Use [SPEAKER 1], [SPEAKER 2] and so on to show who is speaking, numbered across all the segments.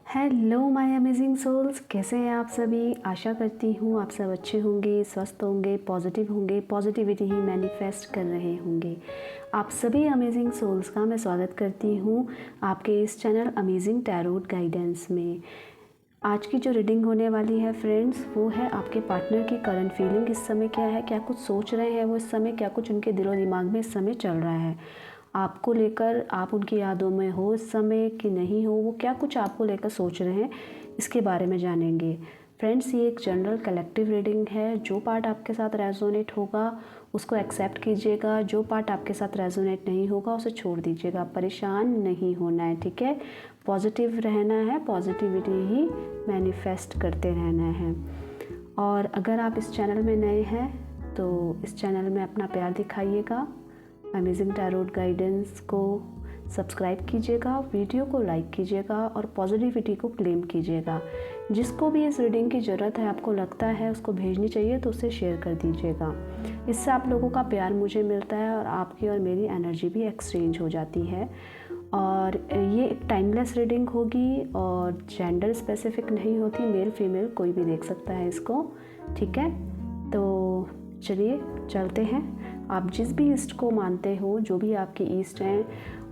[SPEAKER 1] Hello my amazing souls, कैसे हैं आप सभी। आशा करती हूँ आप सब अच्छे होंगे, स्वस्थ होंगे, पॉजिटिव होंगे, पॉजिटिविटी ही मैनिफेस्ट कर रहे होंगे। आप सभी अमेजिंग सोल्स का मैं स्वागत करती हूँ आपके इस चैनल अमेजिंग टैरोट गाइडेंस में। आज की जो रीडिंग होने वाली है फ्रेंड्स, वो है आपके पार्टनर की करंट फीलिंग इस समय क्या है, क्या कुछ सोच रहे हैं वो इस समय, क्या कुछ उनके दिलो दिमाग में इस समय चल रहा है आपको लेकर। आप उनकी यादों में हो इस समय कि नहीं हो, वो क्या कुछ आपको लेकर सोच रहे हैं, इसके बारे में जानेंगे। फ्रेंड्स, ये एक जनरल कलेक्टिव रीडिंग है। जो पार्ट आपके साथ रेजोनेट होगा उसको एक्सेप्ट कीजिएगा, जो पार्ट आपके साथ रेजोनेट नहीं होगा उसे छोड़ दीजिएगा। परेशान नहीं होना है, ठीक है। पॉजिटिव रहना है, पॉजिटिविटी ही मैनिफेस्ट करते रहना है। और अगर आप इस चैनल में नए हैं तो इस चैनल में अपना प्यार दिखाइएगा। अमेजिंग टैरोट गाइडेंस को सब्सक्राइब कीजिएगा, वीडियो को लाइक कीजिएगा और पॉजिटिविटी को क्लेम कीजिएगा। जिसको भी इस रीडिंग की ज़रूरत है, आपको लगता है उसको भेजनी चाहिए तो उसे शेयर कर दीजिएगा। इससे आप लोगों का प्यार मुझे मिलता है और आपकी और मेरी एनर्जी भी एक्सचेंज हो जाती है। और ये एक टाइमलेस रीडिंग होगी और जेंडर स्पेसिफिक नहीं होती, मेल फीमेल कोई भी देख सकता है इसको, ठीक है। तो चलिए चलते हैं। आप जिस भी ईस्ट को मानते हो, जो भी आपके ईस्ट हैं,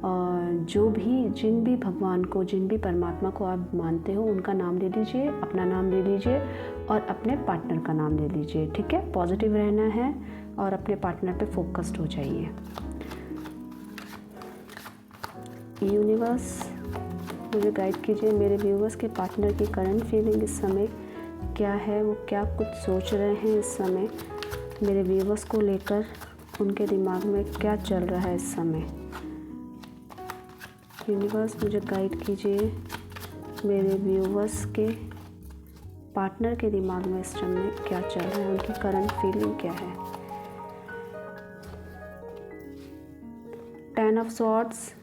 [SPEAKER 1] और जिन भी भगवान को, जिन भी परमात्मा को आप मानते हो, उनका नाम ले लीजिए, अपना नाम ले लीजिए और अपने पार्टनर का नाम ले लीजिए, ठीक है। पॉजिटिव रहना है और अपने पार्टनर पे फोकस्ड हो जाइए। यूनिवर्स मुझे गाइड कीजिए, मेरे व्यूवर्स के पार्टनर की करंट फीलिंग इस समय क्या है, वो क्या कुछ सोच रहे हैं इस समय, मेरे व्यूवर्स को लेकर उनके दिमाग में क्या चल रहा है इस समय। यूनिवर्स मुझे गाइड कीजिए, मेरे व्यूवर्स के पार्टनर के दिमाग में इस समय क्या चल रहा है, उनकी करंट फीलिंग क्या है। 10 of swords,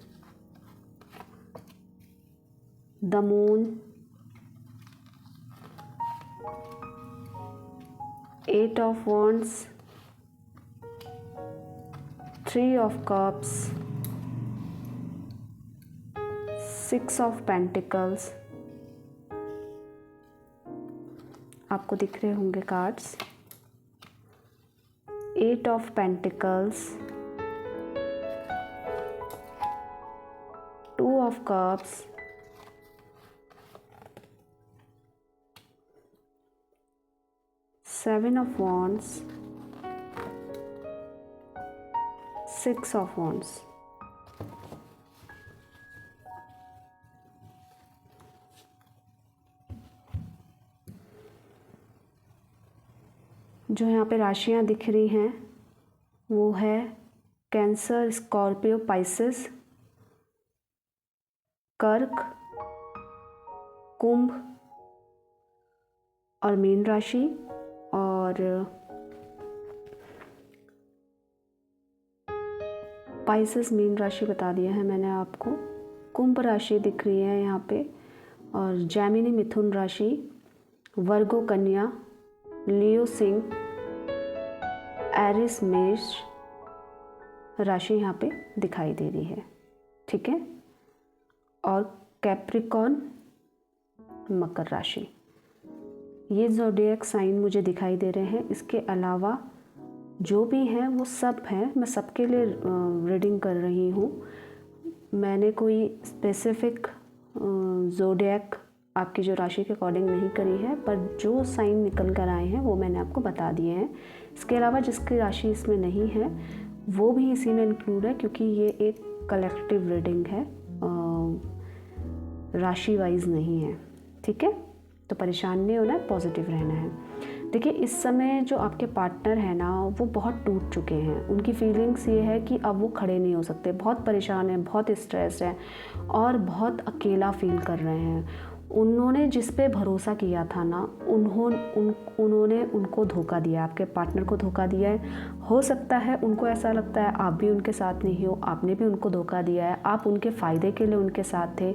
[SPEAKER 1] the moon, 8 of wands, 3 of cups, 6 of pentacles। आपको दिख रहे होंगे cards. 8 of pentacles, 2 of cups, 7 of wands, 6 of wands। जो यहाँ पे राशियाँ दिख रही हैं वो है कैंसर, स्कॉर्पियो, पाइसेस, कर्क, कुंभ और मीन राशि। और पाइसेस मीन राशि बता दिया है मैंने आपको। कुंभ राशि दिख रही है यहाँ पे, और जैमिनी मिथुन राशि, वर्गो कन्या, लियो सिंह, एरिस मेष राशि यहाँ पे दिखाई दे रही है, ठीक है। और कैप्रिकॉर्न मकर राशि, ये ज़ोडिएक साइन मुझे दिखाई दे रहे हैं। इसके अलावा जो भी हैं वो सब हैं, मैं सबके लिए रीडिंग कर रही हूँ। मैंने कोई स्पेसिफिक ज़ोडिएक आपकी जो राशि के अकॉर्डिंग नहीं करी है, पर जो साइन निकल कर आए हैं वो मैंने आपको बता दिए हैं। इसके अलावा जिसकी राशि इसमें नहीं है वो भी इसी में इंक्लूड है, क्योंकि ये एक कलेक्टिव रीडिंग है, राशि वाइज नहीं है, ठीक है। तो परेशान नहीं होना है, पॉजिटिव रहना है। देखिए, इस समय जो आपके पार्टनर है ना, वो बहुत टूट चुके हैं। उनकी फीलिंग्स ये है कि अब वो खड़े नहीं हो सकते, बहुत परेशान हैं, बहुत स्ट्रेस है और बहुत अकेला फील कर रहे हैं। उन्होंने जिस पे भरोसा किया था ना, उन्होंने उनको धोखा दिया, आपके पार्टनर को धोखा दिया है। हो सकता है उनको ऐसा लगता है आप भी उनके साथ नहीं हो, आपने भी उनको धोखा दिया है, आप उनके फ़ायदे के लिए उनके साथ थे।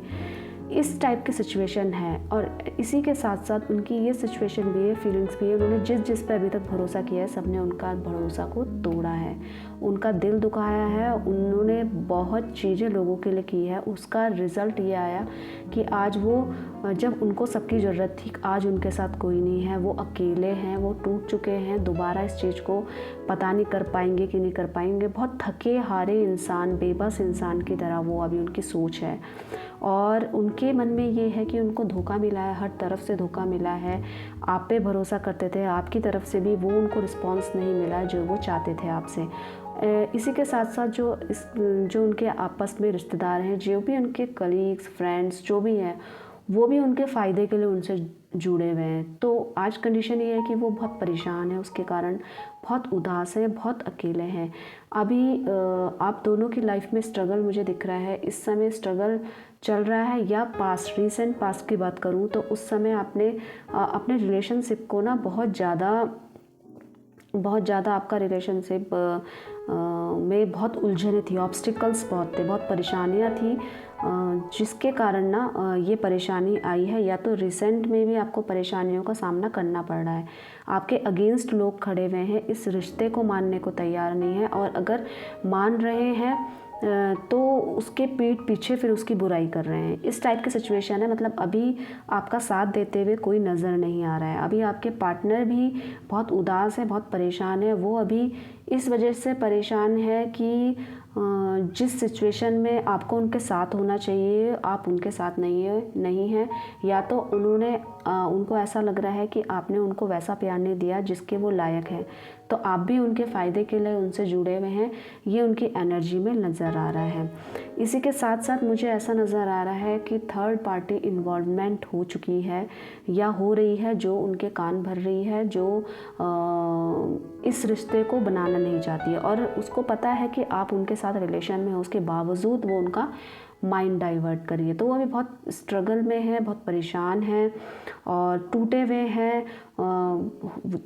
[SPEAKER 1] इस टाइप की सिचुएशन है। और इसी के साथ साथ उनकी ये सिचुएशन भी है, फीलिंग्स भी है। उन्होंने जिस पे अभी तक भरोसा किया है, सबने उनका भरोसा को तोड़ा है उनका दिल दुखाया है, उन्होंने बहुत चीज़ें लोगों के लिए की है, उसका रिज़ल्ट ये आया कि आज वो जब उनको सबकी ज़रूरत थी, आज उनके साथ कोई नहीं है, वो अकेले हैं, वो टूट चुके हैं, दोबारा इस चीज़ को पता नहीं कर पाएंगे कि नहीं कर पाएंगे। बहुत थके हारे इंसान, बेबस इंसान की तरह वो अभी उनकी सोच है, और उनके मन में ये है कि उनको धोखा मिला है, हर तरफ से धोखा मिला है। आप पे भरोसा करते थे, आपकी तरफ से भी वो उनको रिस्पॉन्स नहीं मिला जो वो चाहते थे आपसे। इसी के साथ साथ जो उनके आपस में रिश्तेदार हैं, जो भी उनके कलीग्स, फ्रेंड्स जो भी हैं, वो भी उनके फ़ायदे के लिए उनसे जुड़े हुए हैं। तो आज कंडीशन ये है कि वो बहुत परेशान है, उसके कारण बहुत उदास है, बहुत अकेले हैं। अभी आप दोनों की लाइफ में स्ट्रगल मुझे दिख रहा है, इस समय स्ट्रगल चल रहा है, या पास्ट, रीसेंट पास्ट की बात करूँ तो उस समय आपने अपने रिलेशनशिप को ना बहुत ज़्यादा आपका रिलेशनशिप में बहुत उलझने थी, ऑब्स्टिकल्स बहुत थे, बहुत परेशानियाँ थी, जिसके कारण ना ये परेशानी आई है, या तो रिसेंट में भी आपको परेशानियों का सामना करना पड़ रहा है। आपके अगेंस्ट लोग खड़े हुए हैं, इस रिश्ते को मानने को तैयार नहीं है, और अगर मान रहे हैं तो उसके पीठ पीछे फिर उसकी बुराई कर रहे हैं। इस टाइप की सिचुएशन है। मतलब अभी आपका साथ देते हुए कोई नज़र नहीं आ रहा है। अभी आपके पार्टनर भी बहुत उदास है, बहुत परेशान है। वो अभी इस वजह से परेशान है कि जिस सिचुएशन में आपको उनके साथ होना चाहिए, आप उनके साथ नहीं है, या तो उनको ऐसा लग रहा है कि आपने उनको वैसा प्यार नहीं दिया जिसके वो लायक हैं, तो आप भी उनके फ़ायदे के लिए उनसे जुड़े हुए हैं, ये उनकी एनर्जी में नज़र आ रहा है। इसी के साथ साथ मुझे ऐसा नज़र आ रहा है कि थर्ड पार्टी इन्वॉल्वमेंट हो चुकी है या हो रही है, जो उनके कान भर रही है, जो इस रिश्ते को बनाना नहीं चाहती है, और उसको पता है कि आप उनके साथ रिलेशन में हो, उसके बावजूद वो उनका माइंड डाइवर्ट करिए। तो वो अभी बहुत स्ट्रगल में है, बहुत परेशान है और टूटे हुए हैं।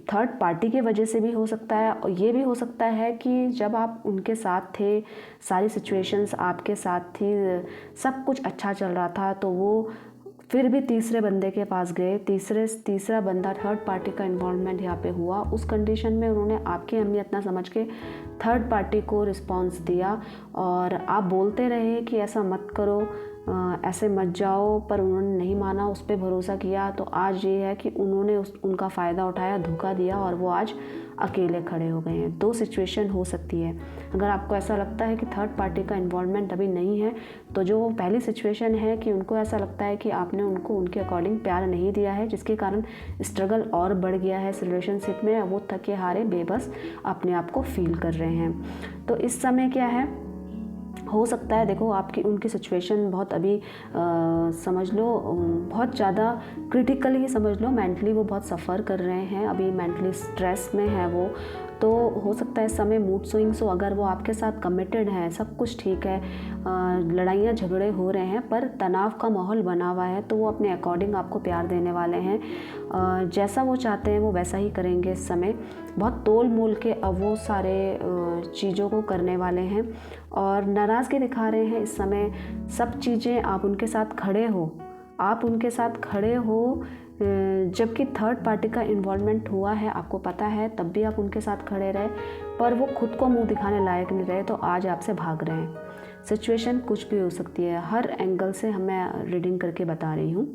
[SPEAKER 1] थर्ड पार्टी की वजह से भी हो सकता है, और ये भी हो सकता है कि जब आप उनके साथ थे, सारी सिचुएशंस आपके साथ थी, सब कुछ अच्छा चल रहा था, तो वो फिर भी तीसरे बंदे के पास गए, तीसरा बंदा, थर्ड पार्टी का इन्वॉल्वमेंट यहाँ पे हुआ। उस कंडीशन में उन्होंने आपकी अहमियत ना समझ के थर्ड पार्टी को रिस्पॉन्स दिया, और आप बोलते रहे कि ऐसा मत करो, ऐसे मत जाओ, पर उन्होंने नहीं माना, उस पर भरोसा किया। तो आज ये है कि उन्होंने उनका फ़ायदा उठाया, धोखा दिया, और वो आज अकेले खड़े हो गए हैं। दो सिचुएशन हो सकती है। अगर आपको ऐसा लगता है कि थर्ड पार्टी का इन्वॉल्वमेंट अभी नहीं है, तो जो पहली सिचुएशन है कि उनको ऐसा लगता है कि आपने उनको उनके अकॉर्डिंग प्यार नहीं दिया है, जिसके कारण स्ट्रगल और बढ़ गया है इस रिलेशनशिप में। वो थके हारे, बेबस अपने आप को फील कर रहे हैं। तो इस समय क्या है, हो सकता है, देखो आपकी उनकी सिचुएशन बहुत अभी समझ लो बहुत ज़्यादा क्रिटिकल ही समझ लो, मेंटली वो बहुत सफ़र कर रहे हैं, अभी मेंटली स्ट्रेस में है वो। तो हो सकता है इस समय मूड स्विंग्स हो। अगर वो आपके साथ कमिटेड है, सब कुछ ठीक है, लड़ाइयाँ झगड़े हो रहे हैं, पर तनाव का माहौल बना हुआ है, तो वो अपने अकॉर्डिंग आपको प्यार देने वाले हैं। जैसा वो चाहते हैं वो वैसा ही करेंगे इस समय। बहुत तोल मोल के अब वो सारे चीज़ों को करने वाले हैं, और नाराज़गी दिखा रहे हैं इस समय। सब चीज़ें आप उनके साथ खड़े हो, जबकि थर्ड पार्टी का इन्वॉल्वमेंट हुआ है, आपको पता है, तब भी आप उनके साथ खड़े रहे, पर वो खुद को मुंह दिखाने लायक नहीं रहे, तो आज आपसे भाग रहे हैं। सिचुएशन कुछ भी हो सकती है, हर एंगल से मैं रीडिंग करके बता रही हूँ।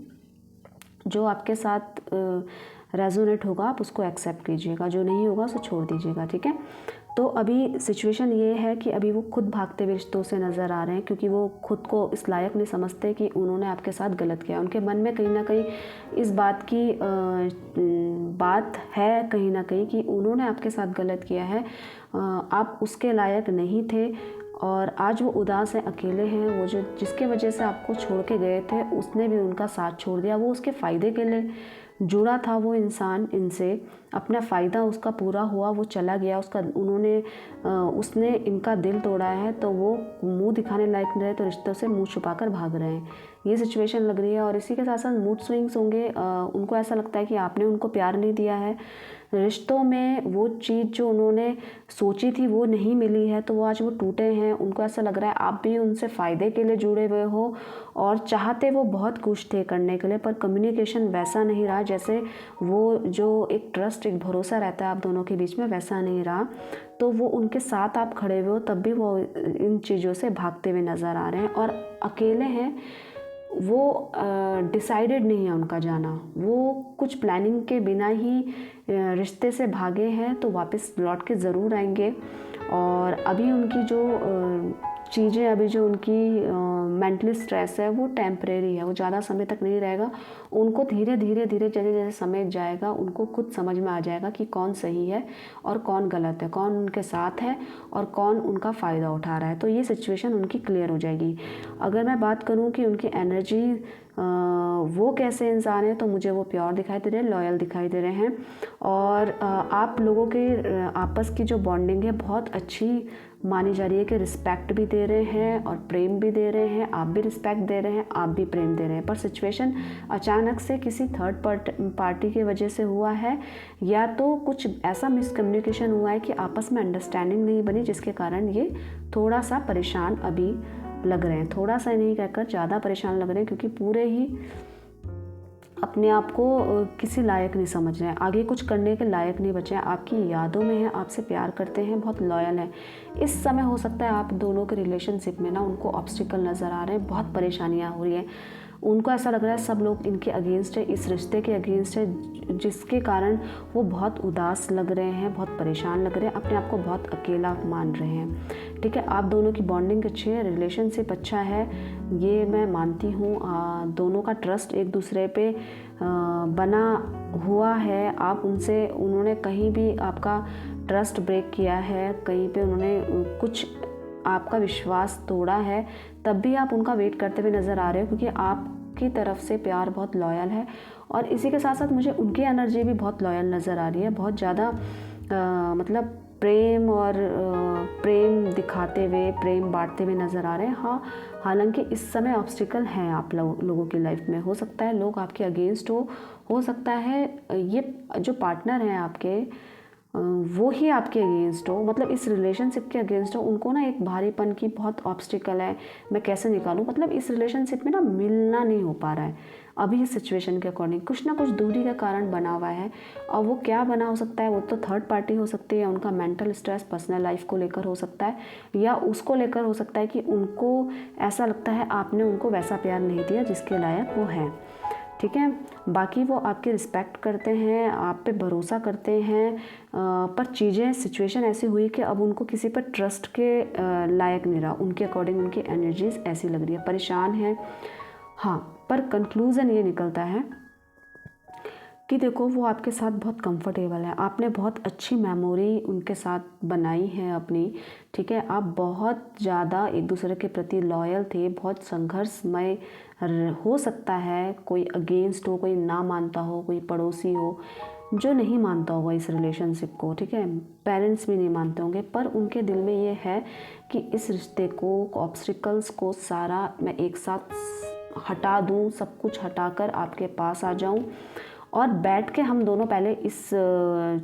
[SPEAKER 1] जो आपके साथ रेजोनेट होगा आप उसको एक्सेप्ट कीजिएगा, जो नहीं होगा उसे छोड़ दीजिएगा, ठीक है। तो अभी सिचुएशन ये है कि अभी वो खुद भागते हुए रिश्तों से नज़र आ रहे हैं, क्योंकि वो खुद को इस लायक नहीं समझते कि उन्होंने आपके साथ गलत किया। उनके मन में कहीं ना कहीं इस बात की बात है कहीं ना कहीं कि उन्होंने आपके साथ गलत किया है, आप उसके लायक नहीं थे, और आज वो उदास हैं, अकेले हैं। वो जो जिसके वजह से आपको छोड़ के गए थे, उसने भी उनका साथ छोड़ दिया। वो उसके फ़ायदे के लिए जुड़ा था वो इंसान इनसे, अपना फ़ायदा उसका पूरा हुआ, वो चला गया, उसने इनका दिल तोड़ा है, तो वो मुंह दिखाने लायक नहीं रहे, तो रिश्तों से मुंह छुपाकर भाग रहे हैं। ये सिचुएशन लग रही है। और इसी के साथ साथ मूड स्विंग्स होंगे, उनको ऐसा लगता है कि आपने उनको प्यार नहीं दिया है, रिश्तों में वो चीज़ जो उन्होंने सोची थी वो नहीं मिली है, तो वो आज वो टूटे हैं। उनको ऐसा लग रहा है आप भी उनसे फ़ायदे के लिए जुड़े हुए हो, और चाहते वो बहुत कुछ थे करने के लिए, पर कम्युनिकेशन वैसा नहीं रहा जैसे वो जो एक ट्रस्ट, एक भरोसा रहता है आप दोनों के बीच में, वैसा नहीं रहा। तो वो उनके साथ आप खड़े हुए हो तब भी वो इन चीज़ों से भागते हुए नज़र आ रहे हैं और अकेले हैं। वो डिसाइडेड नहीं है उनका जाना, वो कुछ प्लानिंग के बिना ही रिश्ते से भागे हैं, तो वापस लौट के ज़रूर आएंगे। और अभी उनकी जो चीज़ें, अभी जो उनकी मेंटली स्ट्रेस है वो टेम्परेरी है, वो ज़्यादा समय तक नहीं रहेगा। उनको धीरे धीरे धीरे जैसे जैसे समय जाएगा उनको खुद समझ में आ जाएगा कि कौन सही है और कौन गलत है, कौन उनके साथ है और कौन उनका फ़ायदा उठा रहा है। तो ये सिचुएशन उनकी क्लियर हो जाएगी। अगर मैं बात करूँ कि उनकी एनर्जी, वो कैसे इंसान है, तो मुझे वो प्योर दिखाई दे रहे हैं, लॉयल दिखाई दे रहे हैं। और आप लोगों के आपस की जो बॉन्डिंग है बहुत अच्छी मानी जा रही है कि रिस्पेक्ट भी दे रहे हैं और प्रेम भी दे रहे हैं। आप भी रिस्पेक्ट दे रहे हैं, आप भी प्रेम दे रहे हैं। पर सिचुएशन अचानक से किसी थर्ड पार्टी की वजह से हुआ है, या तो कुछ ऐसा मिसकम्युनिकेशन हुआ है कि आपस में अंडरस्टैंडिंग नहीं बनी, जिसके कारण ये थोड़ा सा परेशान अभी लग रहे हैं। थोड़ा सा नहीं कहकर ज़्यादा परेशान लग रहे हैं, क्योंकि पूरे ही अपने आप को किसी लायक नहीं समझ रहे हैं, आगे कुछ करने के लायक नहीं बचे हैं। आपकी यादों में हैं, आपसे प्यार करते हैं, बहुत लॉयल हैं। इस समय हो सकता है आप दोनों के रिलेशनशिप में ना उनको ऑब्स्टिकल नज़र आ रहे हैं, बहुत परेशानियां हो रही हैं। उनको ऐसा लग रहा है सब लोग इनके अगेंस्ट है, इस रिश्ते के अगेंस्ट है, जिसके कारण वो बहुत उदास लग रहे हैं, बहुत परेशान लग रहे हैं, अपने आप को बहुत अकेला मान रहे हैं। ठीक है, आप दोनों की बॉन्डिंग अच्छी है, रिलेशनशिप अच्छा है, ये मैं मानती हूँ। दोनों का ट्रस्ट एक दूसरे पे बना हुआ है। आप उनसे, उन्होंने कहीं भी आपका ट्रस्ट ब्रेक किया है, कहीं पे उन्होंने कुछ आपका विश्वास तोड़ा है, तब भी आप उनका वेट करते हुए नज़र आ रहे हो, क्योंकि आपकी तरफ से प्यार बहुत लॉयल है। और इसी के साथ साथ मुझे उनकी एनर्जी भी बहुत लॉयल नज़र आ रही है, बहुत ज़्यादा मतलब प्रेम और प्रेम दिखाते हुए, प्रेम बांटते हुए नज़र आ रहे हैं। हाँ, हालांकि इस समय ऑब्स्टिकल हैं आप लोगों की लाइफ में। हो सकता है लोग आपके अगेंस्ट हो सकता है ये जो पार्टनर हैं आपके वो ही आपके अगेंस्ट हो, मतलब इस रिलेशनशिप के अगेंस्ट हो। उनको ना एक भारीपन की बहुत ऑब्स्टिकल है, मैं कैसे निकालूं, मतलब इस रिलेशनशिप में ना मिलना नहीं हो पा रहा है अभी इस सिचुएशन के अकॉर्डिंग। कुछ ना कुछ दूरी का कारण बना हुआ है, और वो क्या बना हो सकता है, वो तो थर्ड पार्टी हो सकती है, उनका मेंटल स्ट्रेस पर्सनल लाइफ को लेकर हो सकता है, या उसको लेकर हो सकता है कि उनको ऐसा लगता है आपने उनको वैसा प्यार नहीं दिया जिसके लायक वो है। ठीक है, बाकी वो आपकी रिस्पेक्ट करते हैं, आप पे भरोसा करते हैं, पर चीज़ें, सिचुएशन ऐसी हुई कि अब उनको किसी पर ट्रस्ट के लायक नहीं रहा। उनके अकॉर्डिंग उनकी एनर्जीज ऐसी लग रही है, परेशान है। हाँ, पर कंक्लूज़न ये निकलता है कि देखो वो आपके साथ बहुत कंफर्टेबल है, आपने बहुत अच्छी मेमोरी उनके साथ बनाई है अपनी। ठीक है, आप बहुत ज़्यादा एक दूसरे के प्रति लॉयल थे, बहुत संघर्षमय हो सकता है, कोई अगेंस्ट हो, कोई ना मानता हो, कोई पड़ोसी हो जो नहीं मानता होगा इस रिलेशनशिप को। ठीक है, पेरेंट्स भी नहीं मानते होंगे, पर उनके दिल में ये है कि इस रिश्ते को, ऑब्स्टिकल्स को सारा मैं एक साथ हटा दूँ, सब कुछ हटाकर आपके पास आ जाऊँ और बैठ के हम दोनों पहले इस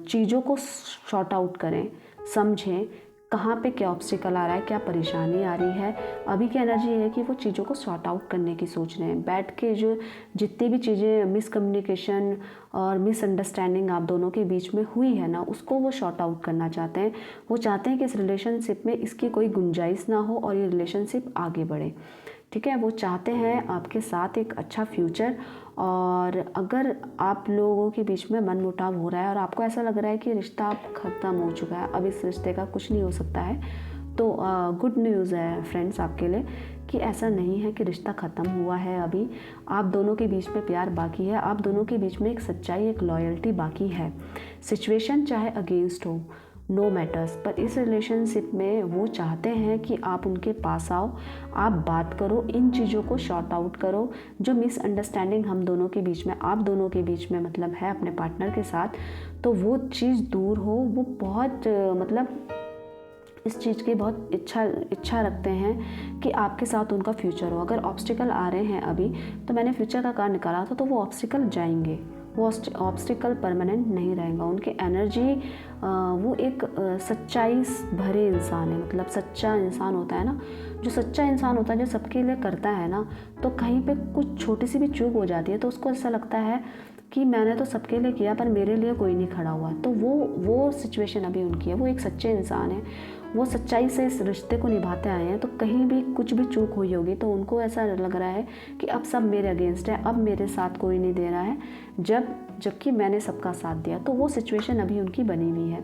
[SPEAKER 1] चीज़ों को शॉर्ट आउट करें, समझें कहाँ पे क्या ऑब्स्टिकल आ रहा है, क्या परेशानी आ रही है। अभी की एनर्जी है कि वो चीज़ों को सॉर्ट आउट करने की सोच रहे हैं, बैठ के जो जितनी भी चीज़ें मिसकम्युनिकेशन और मिसअंडरस्टैंडिंग आप दोनों के बीच में हुई है ना, उसको वो शॉर्ट आउट करना चाहते हैं। वो चाहते हैं कि इस रिलेशनशिप में इसकी कोई गुंजाइश ना हो और ये रिलेशनशिप आगे बढ़े। ठीक है, वो चाहते हैं आपके साथ एक अच्छा फ्यूचर। और अगर आप लोगों के बीच में मनमुटाव हो रहा है और आपको ऐसा लग रहा है कि रिश्ता अब ख़त्म हो चुका है, अब इस रिश्ते का कुछ नहीं हो सकता है, तो गुड न्यूज़ है फ्रेंड्स आपके लिए कि ऐसा नहीं है कि रिश्ता ख़त्म हुआ है। अभी आप दोनों के बीच में प्यार बाकी है, आप दोनों के बीच में एक सच्चाई, एक लॉयल्टी बाकी है। सिचुएशन चाहे अगेंस्ट हो, नो मैटर्स, पर इस रिलेशनशिप में वो चाहते हैं कि आप उनके पास आओ, आप बात करो, इन चीज़ों को शॉर्ट आउट करो। जो मिसअंडरस्टैंडिंग हम दोनों के बीच में, आप दोनों के बीच में मतलब है अपने पार्टनर के साथ, तो वो चीज़ दूर हो। वो बहुत मतलब इस चीज़ की बहुत इच्छा रखते हैं कि आपके साथ उनका फ्यूचर हो। अगर ऑब्स्टिकल आ रहे हैं अभी, तो मैंने फ्यूचर का कार्ड निकाला था, तो वो ऑब्स्टिकल जाएंगे, वो ऑब्स्टिकल परमानेंट नहीं रहेगा। उनकी एनर्जी वो एक सच्चाई भरे इंसान है, मतलब सच्चा इंसान होता है ना, जो सच्चा इंसान होता है, जो सबके लिए करता है ना, तो कहीं पे कुछ छोटी सी भी चूक हो जाती है तो उसको ऐसा लगता है कि मैंने तो सबके लिए किया पर मेरे लिए कोई नहीं खड़ा हुआ। तो वो सिचुएशन अभी उनकी है। वो एक सच्चे इंसान है, वो सच्चाई से इस रिश्ते को निभाते आए हैं। तो कहीं भी कुछ भी चूक हुई होगी तो उनको ऐसा लग रहा है कि अब सब मेरे अगेंस्ट है, अब मेरे साथ कोई नहीं दे रहा है, जबकि मैंने सबका साथ दिया। तो वो सिचुएशन अभी उनकी बनी हुई है।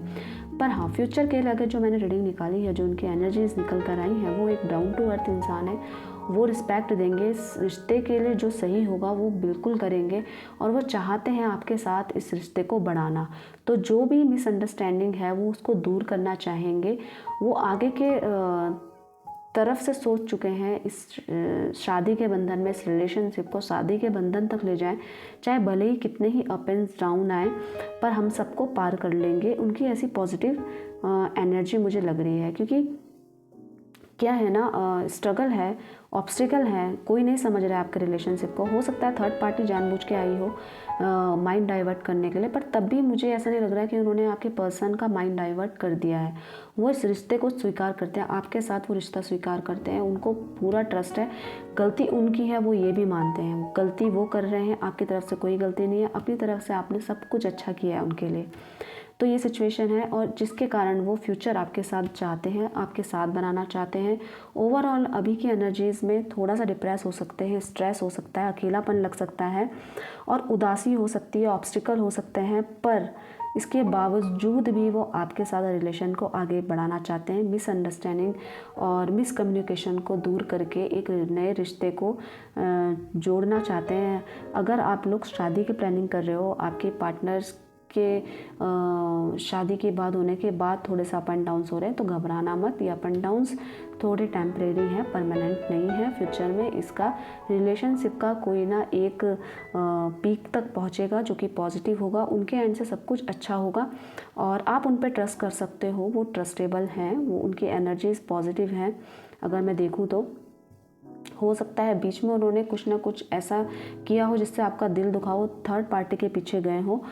[SPEAKER 1] पर हाँ, फ्यूचर के लिए अगर जो मैंने रीडिंग निकाली है, जो उनकी एनर्जीज निकल कर आई हैं, वो एक डाउन टू अर्थ इंसान है। वो रिस्पेक्ट देंगे, इस रिश्ते के लिए जो सही होगा वो बिल्कुल करेंगे, और वो चाहते हैं आपके साथ इस रिश्ते को बढ़ाना। तो जो भी मिसअंडरस्टैंडिंग है वो उसको दूर करना चाहेंगे। वो आगे के तरफ से सोच चुके हैं, इस शादी के बंधन में, इस रिलेशनशिप को शादी के बंधन तक ले जाएं, चाहे भले ही कितने ही अप एंड डाउन आए, पर हम सबको पार कर लेंगे। उनकी ऐसी पॉजिटिव एनर्जी मुझे लग रही है, क्योंकि क्या है ना, स्ट्रगल है, ऑब्स्टिकल है, कोई नहीं समझ रहा है आपके रिलेशनशिप को। हो सकता है थर्ड पार्टी जानबूझ के आई हो माइंड डाइवर्ट करने के लिए, पर तब भी मुझे ऐसा नहीं लग रहा है कि उन्होंने आपके पर्सन का माइंड डाइवर्ट कर दिया है। वो इस रिश्ते को स्वीकार करते हैं, आपके साथ वो रिश्ता स्वीकार करते हैं, उनको पूरा ट्रस्ट है। गलती उनकी है, वो ये भी मानते हैं, गलती वो कर रहे हैं, आपकी तरफ से कोई गलती नहीं है, अपनी तरफ से आपने सब कुछ अच्छा किया है उनके लिए। तो ये सिचुएशन है, और जिसके कारण वो फ्यूचर आपके साथ चाहते हैं, आपके साथ बनाना चाहते हैं। ओवरऑल अभी की एनर्जीज़ में थोड़ा सा डिप्रेस हो सकते हैं, स्ट्रेस हो सकता है, अकेलापन लग सकता है, और उदासी हो सकती है, ऑब्स्टिकल हो सकते हैं, पर इसके बावजूद भी वो आपके साथ रिलेशन को आगे बढ़ाना चाहते हैं। मिसअंडरस्टैंडिंग और मिसकम्युनिकेशन को दूर करके एक नए रिश्ते को जोड़ना चाहते हैं। अगर आप लोग शादी की प्लानिंग कर रहे हो, आपके पार्टनर्स के शादी के बाद होने के बाद थोड़े से अप एंड डाउन्स हो रहे हैं, तो घबराना मत। ये अप एंड डाउन्स थोड़े टेम्परेरी हैं, परमानेंट नहीं है। फ्यूचर में इसका रिलेशनशिप का कोई ना एक पीक तक पहुंचेगा जो कि पॉजिटिव होगा। उनके एंड से सब कुछ अच्छा होगा, और आप उन पर ट्रस्ट कर सकते हो। वो ट्रस्टेबल हैं, वो उनकी एनर्जीज पॉजिटिव हैं। अगर मैं देखूँ तो हो सकता है बीच में उन्होंने कुछ ना कुछ ऐसा किया हो जिससे आपका दिल दुखा हो, थर्ड पार्टी के पीछे गए हो,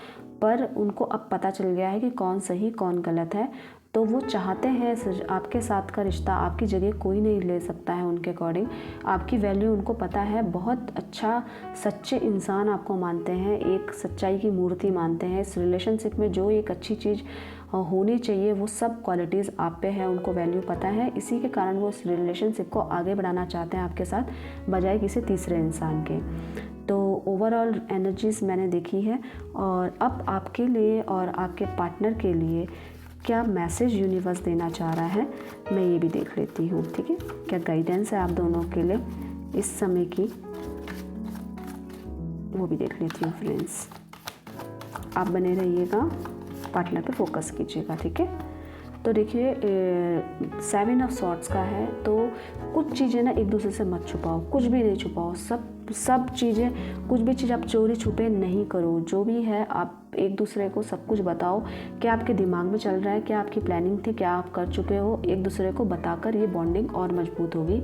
[SPEAKER 1] पर उनको अब पता चल गया है कि कौन सही कौन गलत है। तो वो चाहते हैं आपके साथ का रिश्ता, आपकी जगह कोई नहीं ले सकता है उनके अकॉर्डिंग। आपकी वैल्यू उनको पता है, बहुत अच्छा सच्चे इंसान आपको मानते हैं, एक सच्चाई की मूर्ति मानते हैं। इस रिलेशनशिप में जो एक अच्छी चीज़ होनी चाहिए वो सब क्वालिटीज़ आप पे है, उनको वैल्यू पता है। इसी के कारण वो इस रिलेशनशिप को आगे बढ़ाना चाहते हैं आपके साथ, बजाय किसी तीसरे इंसान के। तो ओवरऑल एनर्जीज़ मैंने देखी है, और अब आपके लिए और आपके पार्टनर के लिए क्या मैसेज यूनिवर्स देना चाह रहा है, मैं ये भी देख लेती हूँ। ठीक है, क्या गाइडेंस है आप दोनों के लिए इस समय की, वो भी देख लेती हूँ फ्रेंड्स। आप बने रहिएगा, पार्टनर पे फोकस कीजिएगा। ठीक है, तो देखिए 7 ऑफ सॉर्ड्स का है, तो कुछ चीज़ें ना एक दूसरे से मत छुपाओ, कुछ भी नहीं छुपाओ। सब चीज़ें, कुछ भी चीज़ आप चोरी छुपे नहीं करो। जो भी है आप एक दूसरे को सब कुछ बताओ, क्या आपके दिमाग में चल रहा है, क्या आपकी प्लानिंग थी, क्या आप कर चुके हो, एक दूसरे को बताकर ये बॉन्डिंग और मजबूत होगी।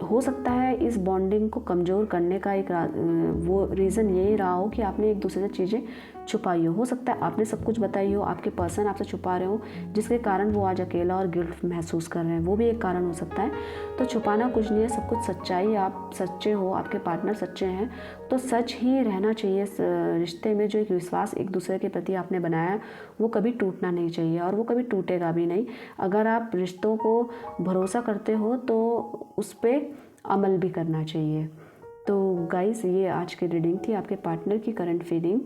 [SPEAKER 1] हो सकता है इस बॉन्डिंग को कमज़ोर करने का एक वो रीज़न यही रहा हो कि आपने एक दूसरे से चीज़ें छुपाई हो सकता है आपने सब कुछ बताई हो, आपके पर्सन आपसे छुपा रहे हो, जिसके कारण वो आज अकेला और गिल्ट महसूस कर रहे हैं, वो भी एक कारण हो सकता है। तो छुपाना कुछ नहीं है, सब कुछ सच्चाई, आप सच्चे हो, आपके पार्टनर सच्चे हैं, तो सच ही रहना चाहिए। रिश्ते में जो एक विश्वास एक दूसरे के प्रति आपने बनाया वो कभी टूटना नहीं चाहिए, और वो कभी टूटेगा भी नहीं। अगर आप रिश्तों को भरोसा करते हो तो उस पर अमल भी करना चाहिए। तो गाइस, ये आज की रीडिंग थी आपके पार्टनर की करंट फीलिंग।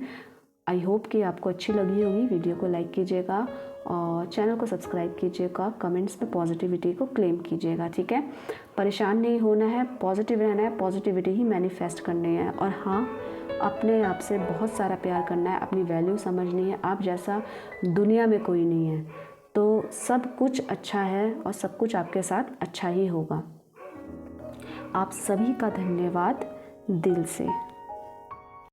[SPEAKER 1] आई होप कि आपको अच्छी लगी होगी। वीडियो को लाइक कीजिएगा और चैनल को सब्सक्राइब कीजिएगा। कमेंट्स में पॉजिटिविटी को क्लेम कीजिएगा। ठीक है, परेशान नहीं होना है, पॉजिटिव रहना है, पॉजिटिविटी ही मैनिफेस्ट करनी है। और हाँ, अपने आप से बहुत सारा प्यार करना है, अपनी वैल्यू समझनी है। आप जैसा दुनिया में कोई नहीं है, तो सब कुछ अच्छा है और सब कुछ आपके साथ अच्छा ही होगा। आप सभी का धन्यवाद दिल से।